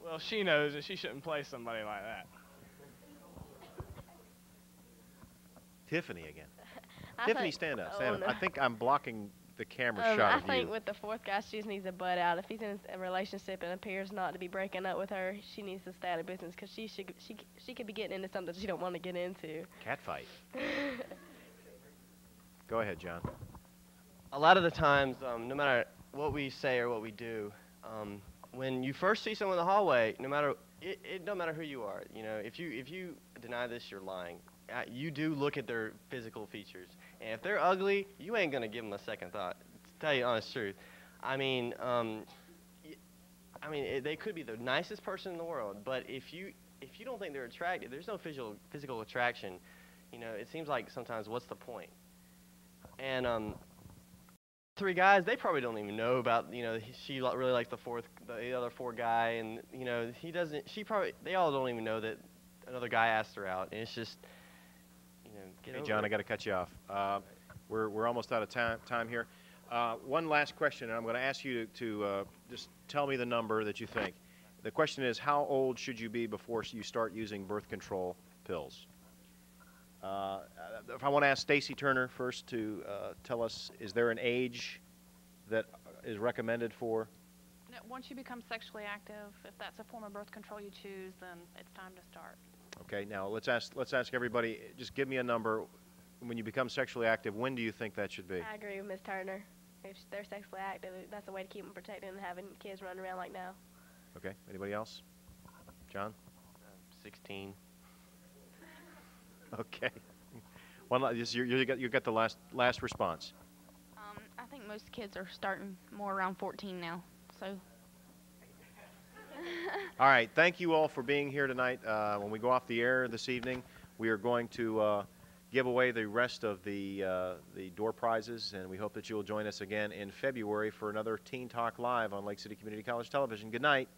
Speaker 1: Well, she knows that she shouldn't play somebody like that.
Speaker 2: Tiffany again.
Speaker 23: I
Speaker 2: Tiffany,
Speaker 23: think-
Speaker 2: stand up,
Speaker 23: oh,
Speaker 2: stand up.
Speaker 23: no.
Speaker 2: I think I'm blocking the camera shot
Speaker 23: I
Speaker 2: of
Speaker 23: think
Speaker 2: you.
Speaker 23: with the fourth guy, she just needs to butt out. If he's in a relationship and appears not to be breaking up with her, she needs to stay out of business because she could be getting into something she don't want to get into.
Speaker 2: Cat fight. Go ahead, John.
Speaker 4: A lot of the times, no matter what we say or what we do, when you first see someone in the hallway, it don't matter who you are. If you deny this, you're lying. You do look at their physical features, and if they're ugly, you ain't gonna give them a second thought. To tell you the honest truth, they could be the nicest person in the world, but if you don't think they're attractive, there's no physical attraction. It seems like sometimes what's the point? And three guys, they probably don't even know about she really likes the other four guy, and he doesn't. They all don't even know that another guy asked her out, and it's just.
Speaker 2: Hey, John, I got to cut you off. We're almost out of time here. One last question, and I'm going to ask you to just tell me the number that you think. The question is, how old should you be before you start using birth control pills? If I want to ask Stacy Turner first to tell us, is there an age that is recommended for?
Speaker 5: Once you become sexually active, if that's a form of birth control you choose, then it's time to start.
Speaker 2: Okay, now let's ask everybody, just give me a number. When you become sexually active, when do you think that should be?
Speaker 23: I agree with Ms. Turner. If they're sexually active, that's a way to keep them protected and having kids running around like now.
Speaker 2: Okay, anybody else? John?
Speaker 4: 16.
Speaker 2: Okay. You got the last response.
Speaker 24: I think most kids are starting more around 14 now. So.
Speaker 2: All right, thank you all for being here tonight. When we go off the air this evening, we are going to give away the rest of the door prizes, and we hope that you will join us again in February for another Teen Talk Live on Lake City Community College Television. Good night.